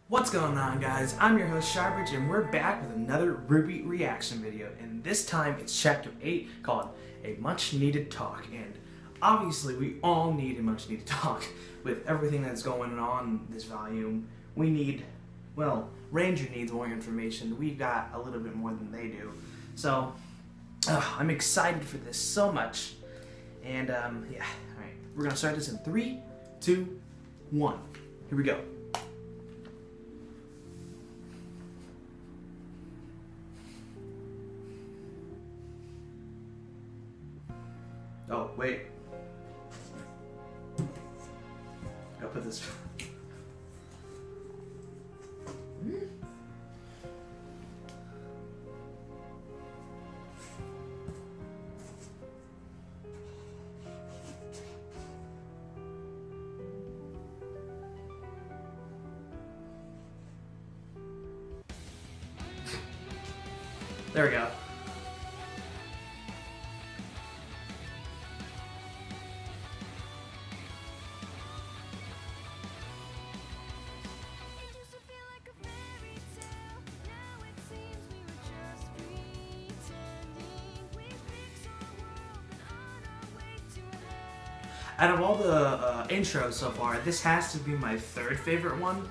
What's going on, guys? I'm your host Sharbridge, and we're back with another RWBY reaction video, and this time it's chapter 8 called A Much Needed Talk. And obviously we all need a much needed talk with everything that's going on in this volume. We need, well, Ranger needs more information. We've got a little bit more than they do. So I'm excited for this so much. And yeah, alright, we're gonna start this in 3, 2, 1. Here we go. Oh, wait. I'll put this. There we go. Out of all the intros so far, this has to be my third favorite one.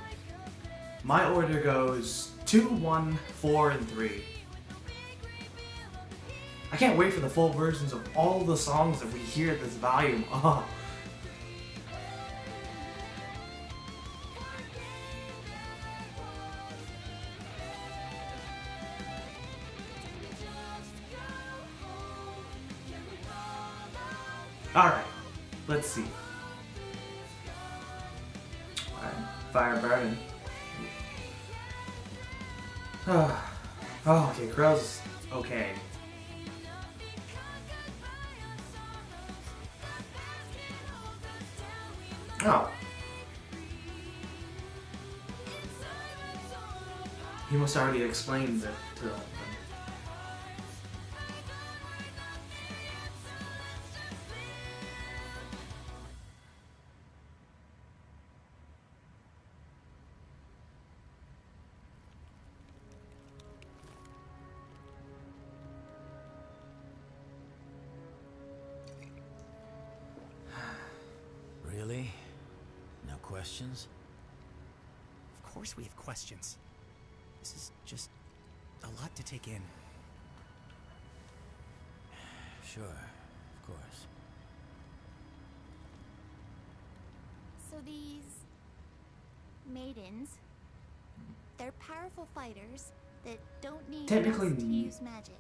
My order goes 2, 1, 4, and 3. I can't wait for the full versions of all the songs that we hear in this volume. Oh. Alright. Let's see. Alright, fire burning. Oh, okay, Qrow's okay. Oh. He must already explain it to them. Really? No questions? Of course we have questions. This is just a lot to take in. Sure, of course. So these maidens, they're powerful fighters that don't need Technically, us to use magic.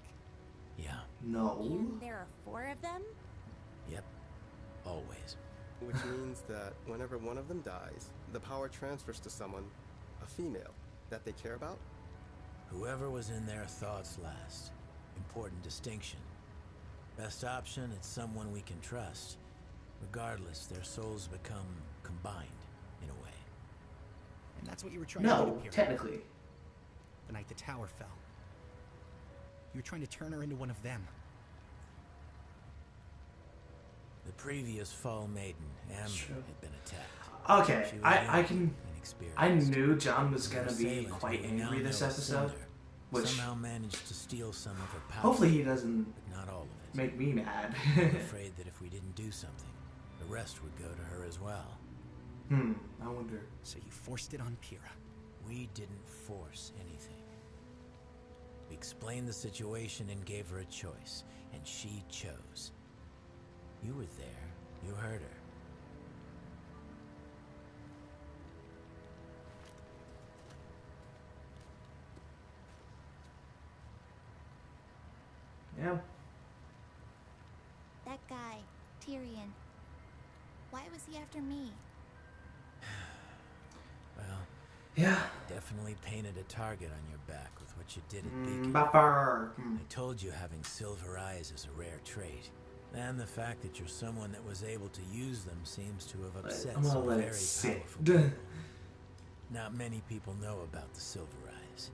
Yeah. No. And there are 4 of them? Yep. Always. Which means that whenever one of them dies, the power transfers to someone, a female, that they care about? Whoever was in their thoughts last. Important distinction. Best option, it's someone we can trust. Regardless, their souls become combined, in a way. And that's what you were trying to do No, to Pyrrha. technically. The night the tower fell. You were trying to turn her into one of them. The previous Fall Maiden, Amber, Sure. had been attacked. Okay, She was I young, can. inexperienced. I knew John was gonna Her be assailant, quite who we now angry this know as episode, Cinder, which somehow managed to steal some of her power. hopefully he doesn't But not all of it. make me mad. I'm afraid that if we didn't do something, the rest would go to her as well. I wonder. So you forced it on Pyrrha. We didn't force anything. We explained the situation and gave her a choice, and she chose. You were there. You heard her. Yeah. That guy, Tyrion. Why was he after me? Well, Yeah. definitely painted a target on your back with what you did at Beacon. Buffer. I told you having silver eyes is a rare trait. And the fact that you're someone that was able to use them seems to have upset I'm gonna some let very it sit. powerful people. Not many people know about the silver eyes,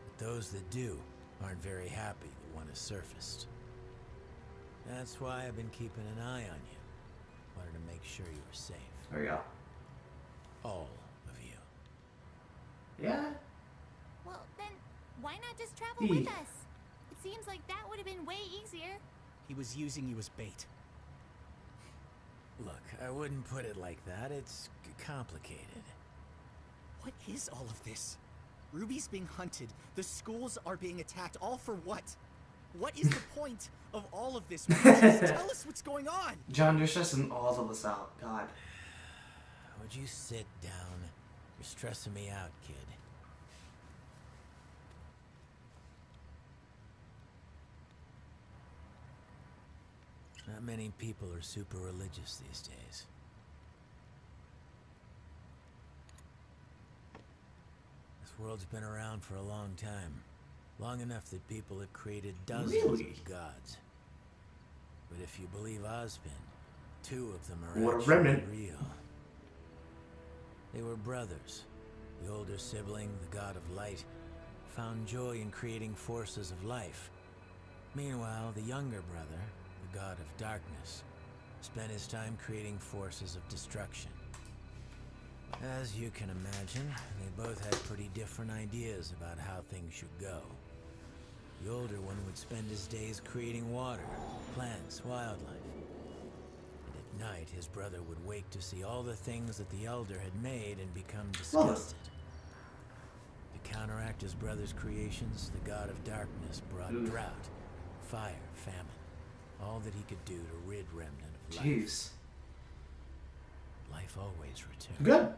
but those that do aren't very happy that one has surfaced. That's why I've been keeping an eye on you. Wanted to make sure you were safe. There we go. All of you. Yeah. Well, then, why not just travel Hey. with us? It seems like that would have been way easier. He was using you as bait. Look, I wouldn't put it like that. It's complicated. What is all of this? Ruby's being hunted. The schools are being attacked. All for what? What is the point of all of this? Why don't you just tell us what's going on? John, you're stressing all of us out. God. Would you sit down? You're stressing me out, kid. Not many people are super religious these days. This world's been around for a long time. Long enough that people have created dozens of gods. But if you believe Ozpin, 2 of them are What a actually remnant. real. They were brothers. The older sibling, the god of light, found joy in creating forces of life. Meanwhile, the younger brother, the god of darkness, spent his time creating forces of destruction. As you can imagine, they both had pretty different ideas about how things should go. The older one would spend his days creating water, plants, wildlife. And at night, his brother would wake to see all the things that the elder had made and become disgusted. To counteract his brother's creations, the god of darkness brought drought, fire, famine, all that he could do to rid remnant of life. Jeez. Life always returns. Good.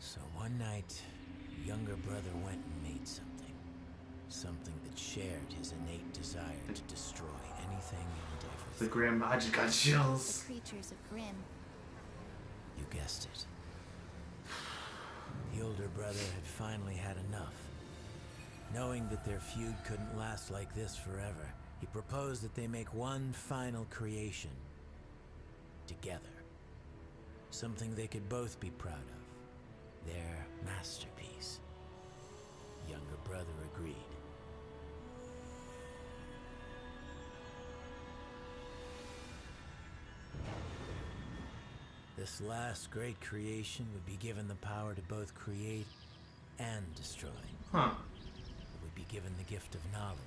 So one night, the younger brother went and made something. Something that shared his innate desire to destroy anything and The everything. Grim, I just got chills. The creatures of Grimm. You guessed it. The older brother had finally had enough. Knowing that their feud couldn't last like this forever, he proposed that they make one final creation. Together. Something they could both be proud of. Their masterpiece. Younger brother agreed. This last great creation would be given the power to both create and destroy. Huh. It would be given the gift of knowledge,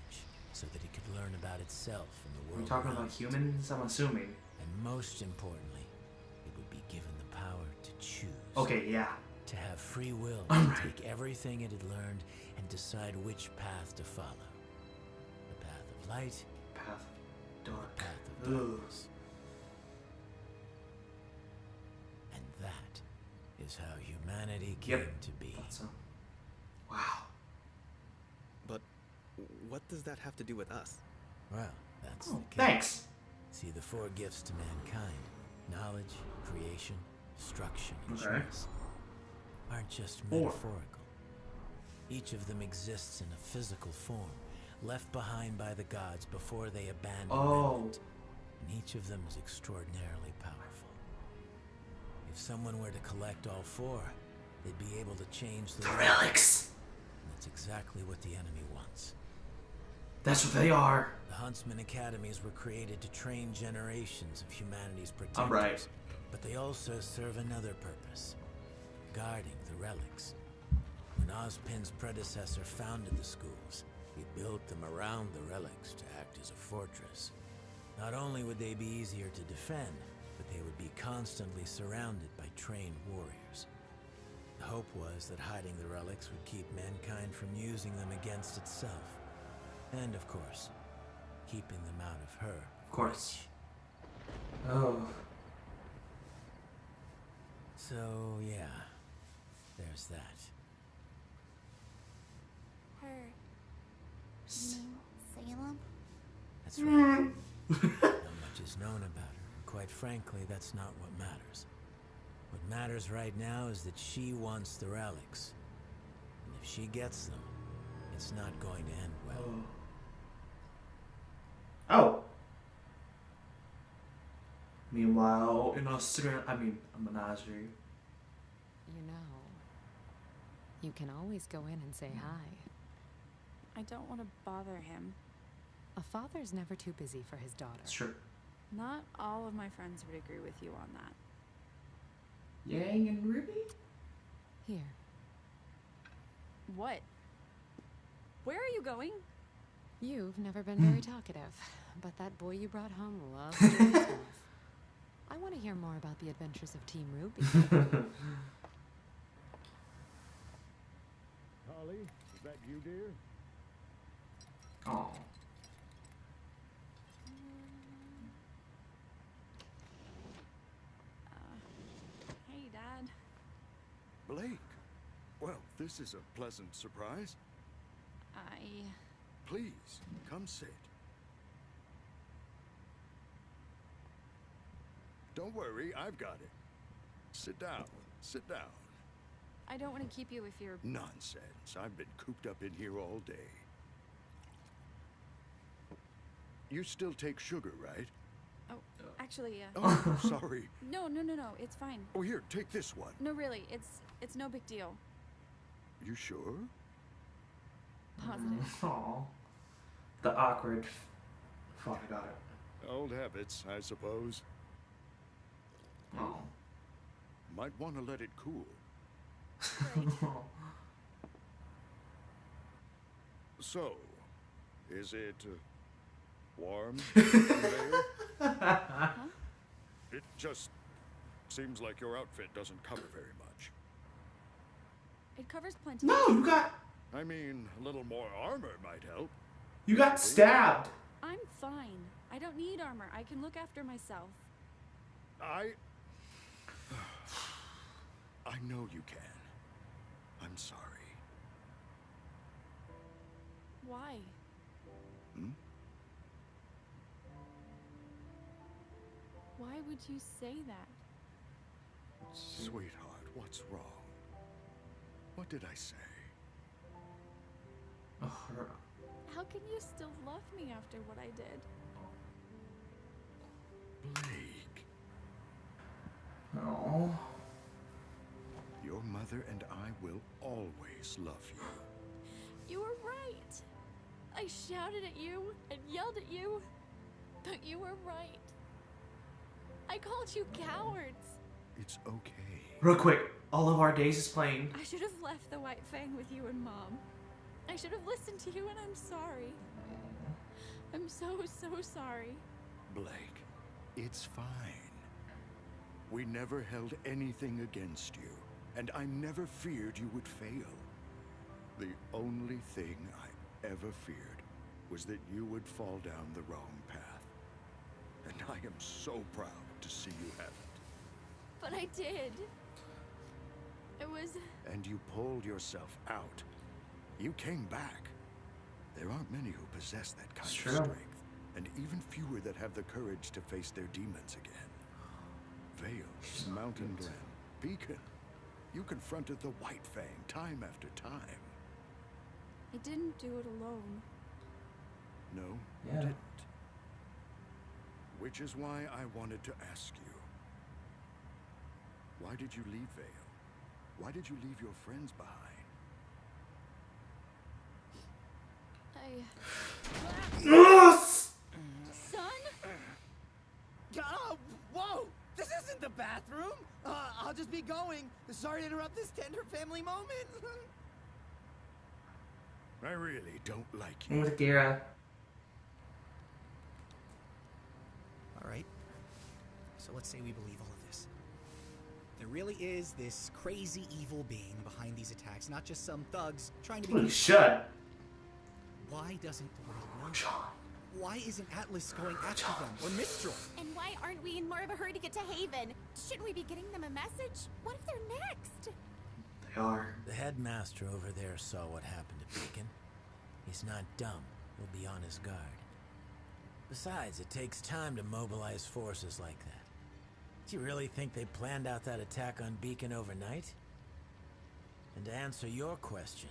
so that it could learn about itself and the We're world talking around about it. humans, I'm assuming. And most importantly, it would be given the power to choose. Okay, yeah. To have free will Alright. to take everything it had learned and decide which path to follow. The path of light, Path of the dark. path of Ugh. darkness. And that is how humanity came Yep. to be. Thought so. Wow. But what does that have to do with us? Well, that's Oh, the case. thanks. See, the 4 gifts to mankind, knowledge, creation, destruction, and Okay. choice, aren't just 4. metaphorical. Each of them exists in a physical form, left behind by the gods before they abandoned Oh. Remnant. And each of them is extraordinarily powerful. If someone were to collect all 4, they'd be able to change the The world. relics. And that's exactly what the enemy wants. That's what they are. The Huntsman Academies were created to train generations of humanity's protectors. Alright. But they also serve another purpose, guarding the relics. When Ozpin's predecessor founded the schools, he built them around the relics to act as a fortress. Not only would they be easier to defend, but they would be constantly surrounded by trained warriors. The hope was that hiding the relics would keep mankind from using them against itself. And, of course, keeping them out of her. Of course. Oh. So, yeah, there's that. Her. You mean Salem? That's right. Not much is known about her. And quite frankly, that's not what matters. What matters right now is that she wants the relics. And if she gets them, it's not going to end well. Oh. Meanwhile, in Australia, a menagerie. You know, you can always go in and say hi. I don't want to bother him. A father's never too busy for his daughter. It's true. Not all of my friends would agree with you on that. Yang and Ruby? Here, What? Where are you going? You've never been very talkative, but that boy you brought home loves to do his mouth. I want to hear more about the adventures of Team RWBY. Holly, is that you, dear? Oh. Hey, Dad. Blake. Well, this is a pleasant surprise. Please, come sit. Don't worry, I've got it. Sit down. Sit down. I don't want to keep you if you're... Nonsense. I've been cooped up in here all day. You still take sugar, right? Oh, actually, Oh, sorry. No, it's fine. Oh, here, take this one. No, really, it's no big deal. You sure? Positive. Aw. The awkward. Fuck, I got it. Old habits, I suppose. Oh. Might want to let it cool. So, is it warm? Huh? It just seems like your outfit doesn't cover very much. It covers plenty. No, you got I mean, a little more armor might help. stabbed. I'm fine. I don't need armor. I can look after myself. I know you can. I'm sorry. Why? Hmm? Why would you say that? Sweetheart, what's wrong? What did I say? How can you still love me after what I did? Blake. Oh. Your mother and I will always love you. You were right. I shouted at you and yelled at you, but you were right. I called you cowards. It's okay. Real quick, All of Our Days is playing. I should have left the White Fang with you and Mom. I should have listened to you, and I'm sorry. I'm so sorry. Blake, it's fine. We never held anything against you, and I never feared you would fail. The only thing I ever feared was that you would fall down the wrong path. And I am so proud to see you haven't. But I did. It was... And you pulled yourself out. You came back. There aren't many who possess that kind It's of true. strength, and even fewer that have the courage to face their demons again. Vale, Mountain Glen, Beacon. You confronted the White Fang time after time. I didn't do it alone. No, Yeah. you didn't. Which is why I wanted to ask you. Why did you leave Vale? Why did you leave your friends behind? Yes! Son? Whoa! This isn't the bathroom! I'll just be going. Sorry to interrupt this tender family moment. I really don't like you. With Gira. Alright. So let's say we believe all of this. There really is this crazy evil being behind these attacks, not just some thugs trying to Well, be... you should. Why doesn't the world know? John. Why isn't Atlas going after them? Or Mistral? And why aren't we in more of a hurry to get to Haven? Shouldn't we be getting them a message? What if they're next? They are. The headmaster over there saw what happened to Beacon. He's not dumb. He'll be on his guard. Besides, it takes time to mobilize forces like that. Do you really think they planned out that attack on Beacon overnight? And to answer your question,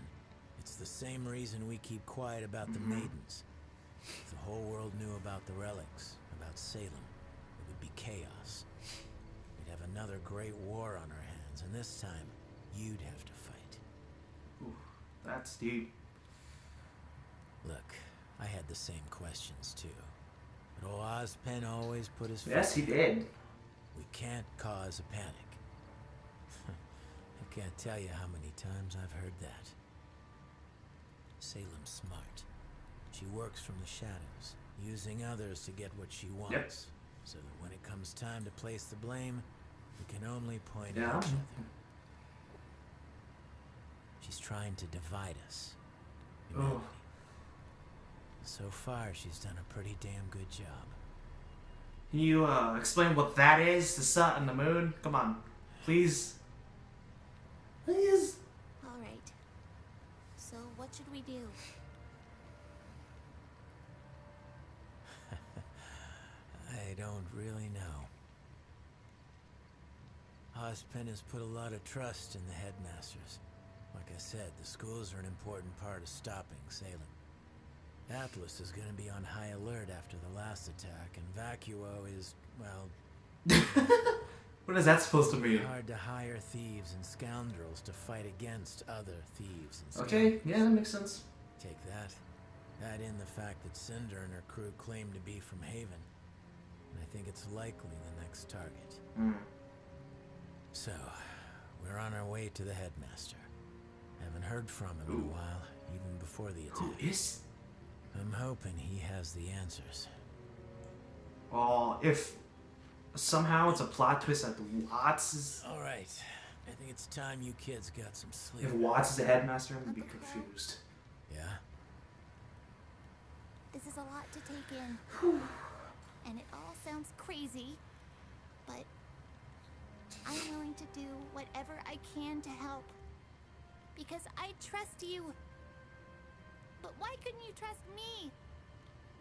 it's the same reason we keep quiet about the maidens. If the whole world knew about the relics, about Salem, it would be chaos. We'd have another great war on our hands, and this time, you'd have to fight. Ooh, that's deep. Look, I had the same questions too. But old Ozpen always put his Yes, he did. We can't cause a panic. I can't tell you how many times I've heard that. Salem's smart. She works from the shadows, using others to get what she wants. Yep. So that when it comes time to place the blame, we can only point Yeah. at each other. She's trying to divide us. Humanity. Oh. So far, she's done a pretty damn good job. Can you explain what that is? The sun and the moon? Come on, please. Please. All right. So what should we do? I don't really know. Ozpin has put a lot of trust in the headmasters. Like I said, the schools are an important part of stopping Salem. Atlas is going to be on high alert after the last attack, and Vacuo is, well... What is that supposed to mean? hard to hire thieves and scoundrels to fight against other thieves and scoundrels. Okay, yeah, that makes sense. Take that. Add in the fact that Cinder and her crew claim to be from Haven. And I think it's likely the next target. So, we're on our way to the headmaster. Haven't heard from him in a while, even before the attack. Who is? I'm hoping he has the answers. Well, if somehow it's a plot twist that Watts is... Alright, I think it's time you kids got some sleep. If Watts is the headmaster, I'm gonna be confused. Yeah? This is a lot to take in. And it all sounds crazy, but I'm willing to do whatever I can to help. Because I trust you. But why couldn't you trust me?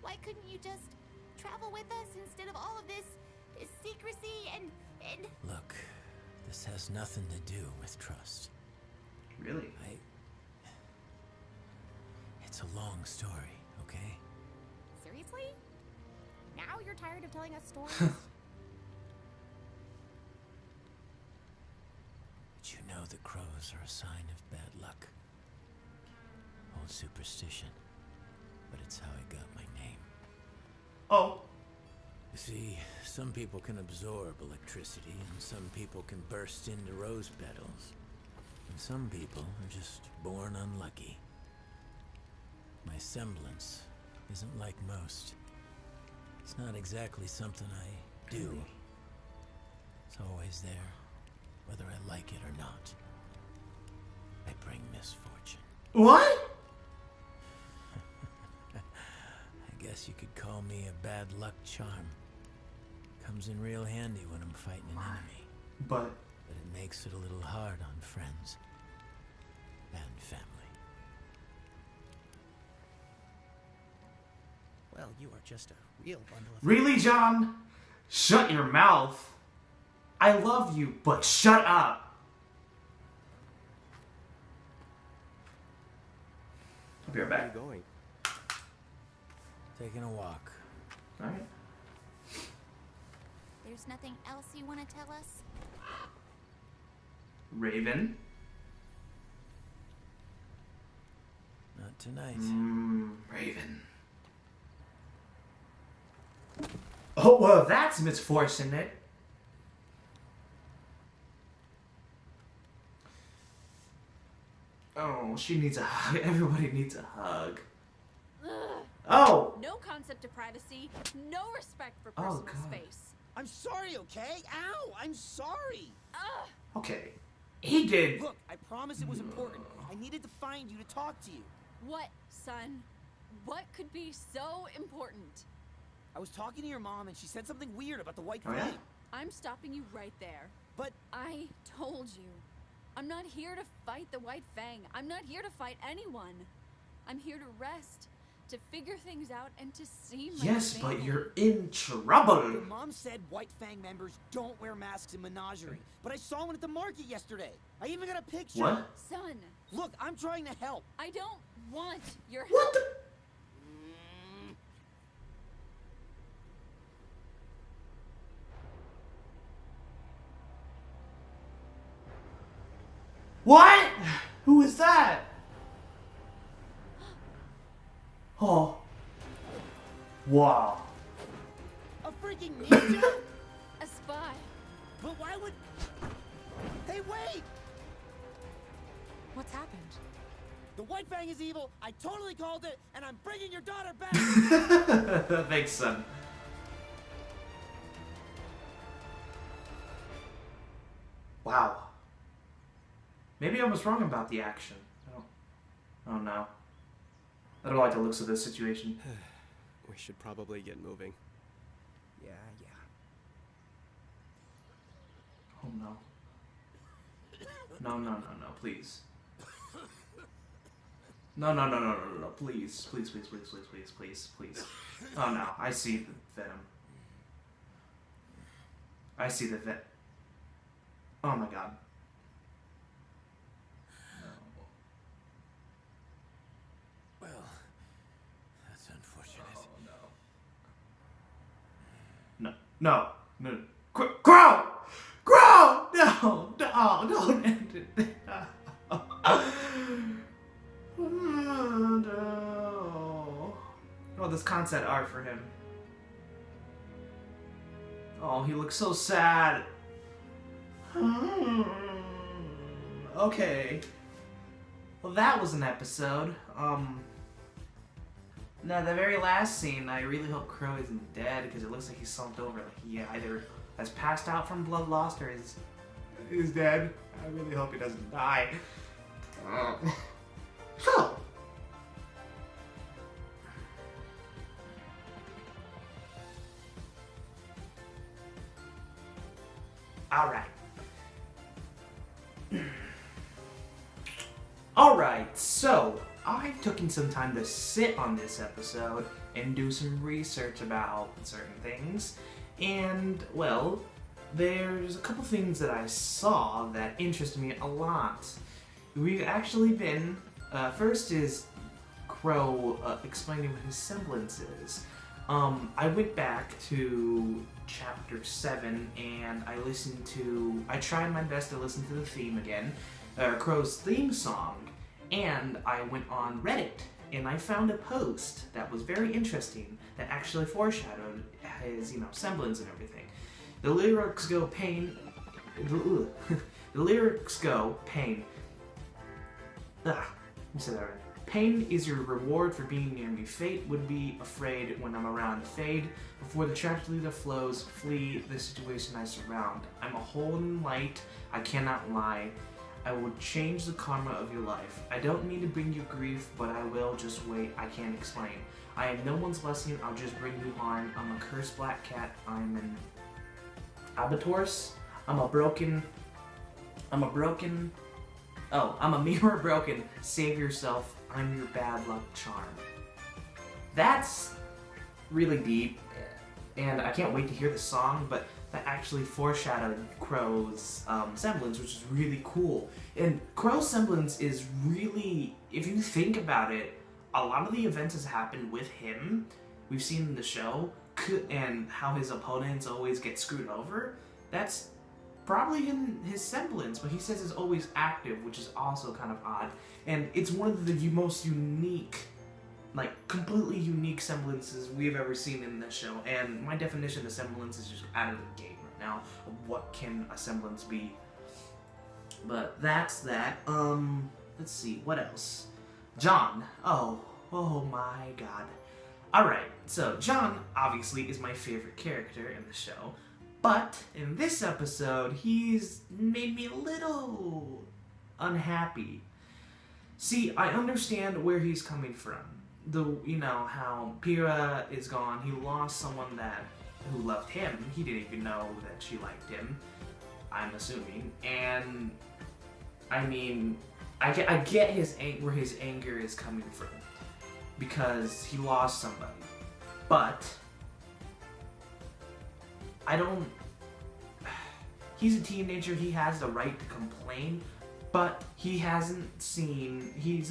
Why couldn't you just travel with us instead of all of this secrecy and... Look, this has nothing to do with trust. Really? It's a long story, okay? Seriously? Now you're tired of telling us stories? But you know the crows are a sign of bad luck. Old superstition. But it's how I got my name. Oh. You see, some people can absorb electricity, and some people can burst into rose petals. And some people are just born unlucky. My semblance isn't like most. It's not exactly something I do. It's always there, whether I like it or not. I bring misfortune. What? I guess you could call me a bad luck charm. Comes in real handy when I'm fighting an enemy. But it makes it a little hard on friends and family. Well, you are just a real bundle of... really, John? Shut your mouth. I love you, but shut up. I'll be right Where are back. you going? Taking a walk. Alright. There's nothing else you want to tell us? Raven. Not tonight. Raven. Oh, well, that's misfortunate. Oh, she needs a hug. Everybody needs a hug. Ugh. Oh! No concept of privacy, no respect for Oh, personal God. space. I'm sorry, okay? Ow! I'm sorry! Ugh. Okay. He did. Look, I promise it was important. I needed to find you to talk to you. What, son? What could be so important? I was talking to your mom and she said something weird about the white Oh, flame. yeah? I'm stopping you right there. But I told you. I'm not here to fight the White Fang. I'm not here to fight anyone. I'm here to rest, to figure things out, and to see my Yes, family. but you're in trouble. your mom said White Fang members don't wear masks in Menagerie. But I saw one at the market yesterday. I even got a picture. What? Son, Look, I'm trying to help. I don't want your What help. the? What? Who is that? Oh. Wow. A freaking ninja? A spy. But why would... Hey, wait! What's happened? The White Fang is evil, I totally called it, and I'm bringing your daughter back! Thanks, son. Wow. Maybe I was wrong about the action. Oh no. I don't like the looks of this situation. We should probably get moving. Yeah. Oh no. No, please. No, please. Please. Oh no, I see the venom. I see the vet. Oh my god. Well, that's unfortunate. Oh no. No. Qrow! Qrow! No, don't end it there. No. Oh, this concept art for him. Oh, he looks so sad. Okay. Well, that was an episode. Now, the very last scene, I really hope Qrow isn't dead, because it looks like he's slumped over. Like he either has passed out from blood loss or is dead. I really hope he doesn't die. So. Alright, so I've taken some time to sit on this episode and do some research about certain things. And, well, there's a couple things that I saw that interest me a lot. We've actually been, first is Qrow explaining what his semblance is. I went back to chapter 7 and I tried my best to listen to the theme again, Qrow's theme song, and I went on Reddit and I found a post that was very interesting that actually foreshadowed his, semblance and everything. The lyrics go pain. The lyrics go pain. Let me say that right. Pain is your reward for being near me. Fate would be afraid when I'm around. Fade before the tragedy that flows. Flee the situation I surround. I'm a hole in light. I cannot lie. I will change the karma of your life. I don't mean to bring you grief, but I will. Just wait. I can't explain. I am no one's blessing. I'll just bring you harm. I'm a cursed black cat. I'm an albatross. I'm a mirror broken. Save yourself. I'm your bad luck charm. That's really deep, and I can't wait to hear the song, but that actually foreshadowed Qrow's semblance, which is really cool. And Qrow's semblance is really, if you think about it, a lot of the events has happened with him. We've seen in the show, and how his opponents always get screwed over. That's probably in his semblance, but he says it's always active, which is also kind of odd. And it's one of the most unique, completely unique semblances we've ever seen in this show. And my definition of semblance is just out of the gate right now of what can a semblance be. But that's that. Let's see, what else? John. Oh my god. Alright, so John obviously is my favorite character in the show. But in this episode, he's made me a little unhappy. See, I understand where he's coming from. How Pyrrha is gone. He lost someone who loved him. He didn't even know that she liked him, I'm assuming. And I mean, I get where his anger is coming from, because he lost somebody. But he's a teenager, he has the right to complain, but he's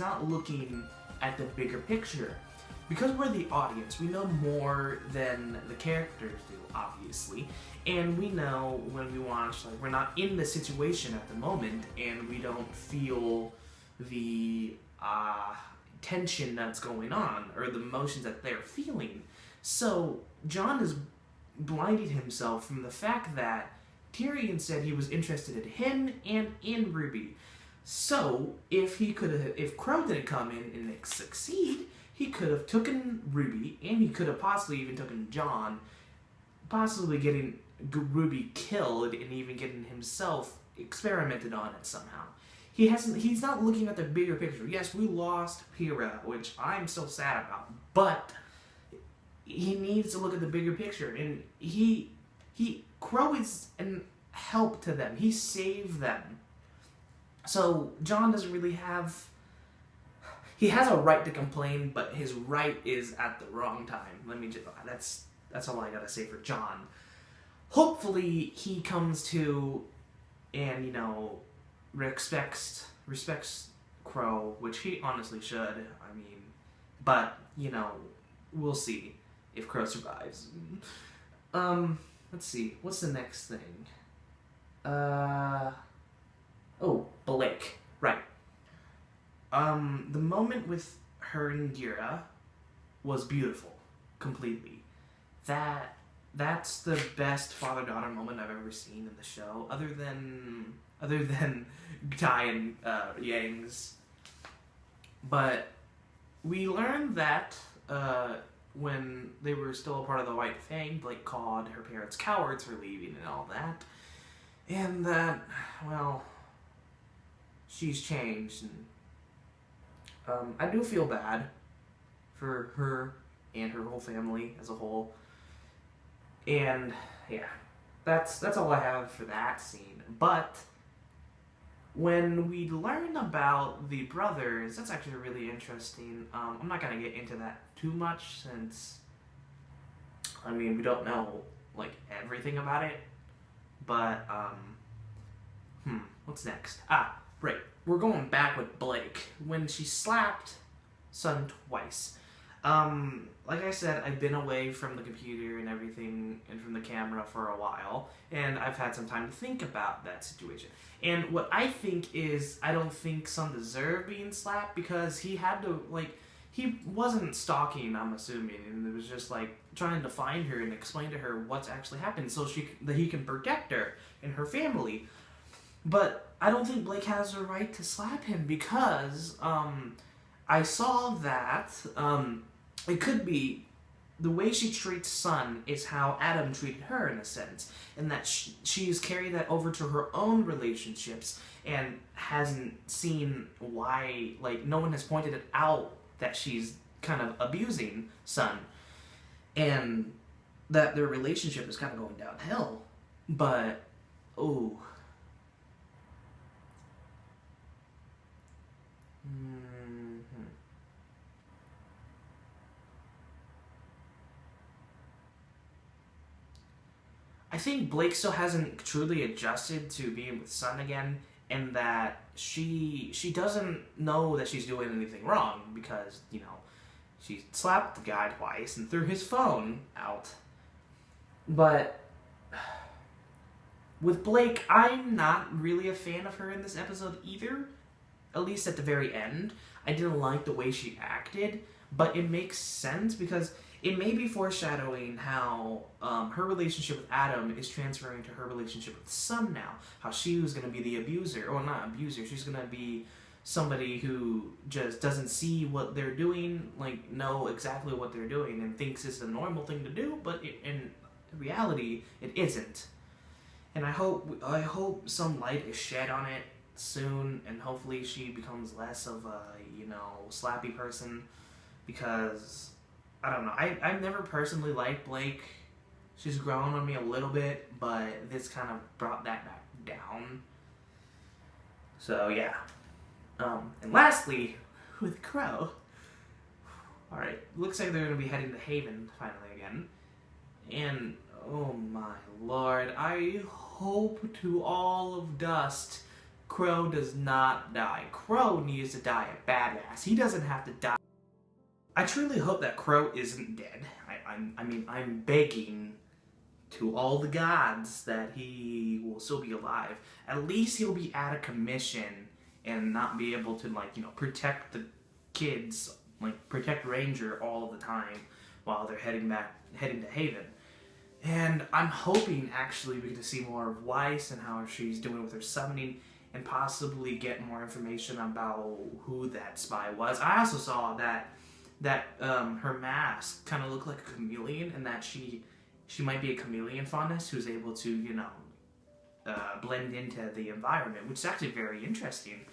not looking at the bigger picture. Because we're the audience, we know more than the characters do, obviously, and we know when we watch, we're not in the situation at the moment, and we don't feel the tension that's going on, or the emotions that they're feeling. So, John has blinded himself from the fact that Tyrion said he was interested in him and in RWBY. So if Qrow didn't come in and succeed, he could have taken Ruby, and he could have possibly even taken John, possibly getting Ruby killed and even getting himself experimented on it somehow. He's not looking at the bigger picture. Yes, we lost Pyrrha, which I'm still sad about, but he needs to look at the bigger picture, and Qrow is an help to them. He saved them. So John doesn't really have... He has a right to complain, but his right is at the wrong time. That's all I gotta say for John. Hopefully he comes to and, you know, respects Qrow, which he honestly should. I mean, but, you know, we'll see if Qrow survives. Let's see. What's the next thing? Oh, Blake. Right. The moment with her and Gira was beautiful. Completely. That's the best father-daughter moment I've ever seen in the show, other than Tai and Yang's. But we learned that when they were still a part of the White Fang, Blake called her parents cowards for leaving and all that. And that, well, she's changed. And I do feel bad for her and her whole family as a whole. And yeah, that's all I have for that scene. But when we learn about the brothers, that's actually really interesting. I'm not gonna get into that too much since, I mean, we don't know like everything about it. But what's next? Right. We're going back with Blake when she slapped Sun twice. Like I said, I've been away from the computer and everything and from the camera for a while, and I've had some time to think about that situation. And what I think is, I don't think Sun deserved being slapped because he had to, like, he wasn't stalking, I'm assuming, and it was just, like, trying to find her and explain to her what's actually happened so that he can protect her and her family. But I don't think Blake has the right to slap him because, I saw that, it could be the way she treats Sun is how Adam treated her in a sense, and that she's carried that over to her own relationships and hasn't seen why, like, no one has pointed it out that she's kind of abusing Sun, and that their relationship is kind of going downhill. But, oh. I think Blake still hasn't truly adjusted to being with Sun again, and that she doesn't know that she's doing anything wrong because, you know, she slapped the guy twice and threw his phone out. But with Blake, I'm not really a fan of her in this episode either, at least at the very end. I didn't like the way she acted, but it makes sense because it may be foreshadowing how her relationship with Adam is transferring to her relationship with Sun now. How she was going to be the abuser, or not abuser, she's going to be somebody who just doesn't see what they're doing, like, know exactly what they're doing, and thinks it's the normal thing to do, but in reality, it isn't. And I hope some light is shed on it soon, and hopefully she becomes less of a, you know, slappy person, because I don't know. I've never personally liked Blake. She's grown on me a little bit, but this kind of brought that back down. So, yeah. And lastly, with Qrow. Alright, looks like they're going to be heading to Haven finally again. And, oh my lord, I hope to all of dust Qrow does not die. Qrow needs to die a badass. He doesn't have to die. I truly hope that Qrow isn't dead. I mean, I'm begging to all the gods that he will still be alive. At least he'll be out of commission and not be able to, like, you know, protect the kids, like, protect Ranger all of the time while they're heading to Haven. And I'm hoping, actually, we get to see more of Weiss and how she's doing with her summoning, and possibly get more information about who that spy was. I also saw that her mask kind of looked like a chameleon, and that she might be a chameleon faunus who's able to, you know, blend into the environment, which is actually very interesting.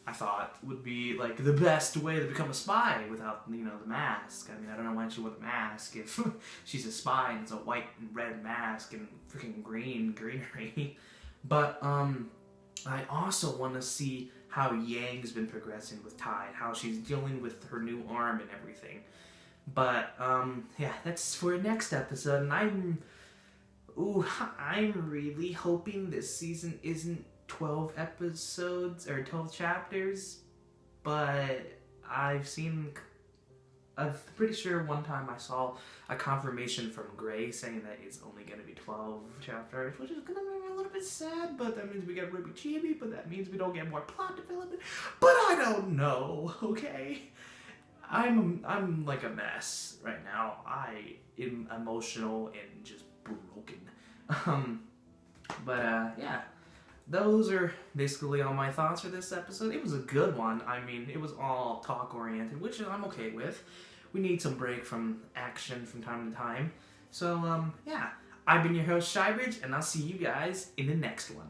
I thought would be like the best way to become a spy without, you know, the mask. I mean, I don't know why she wore the mask if she's a spy and it's a white and red mask and freaking greenery. But I also want to see how Yang's been progressing with Tide, how she's dealing with her new arm and everything. But yeah, that's for next episode, and I'm really hoping this season isn't 12 episodes or 12 chapters, but I'm pretty sure one time I saw a confirmation from Gray saying that it's only going to be 12 chapters, which is going to be a little bit sad, but that means we get RWBY Chibi, but that means we don't get more plot development, but I don't know, okay? I'm like a mess right now. I am emotional and just broken. Yeah. Those are basically all my thoughts for this episode. It was a good one. I mean, it was all talk-oriented, which I'm okay with. We need some break from action from time to time. So, yeah. I've been your host, Shybridge, and I'll see you guys in the next one.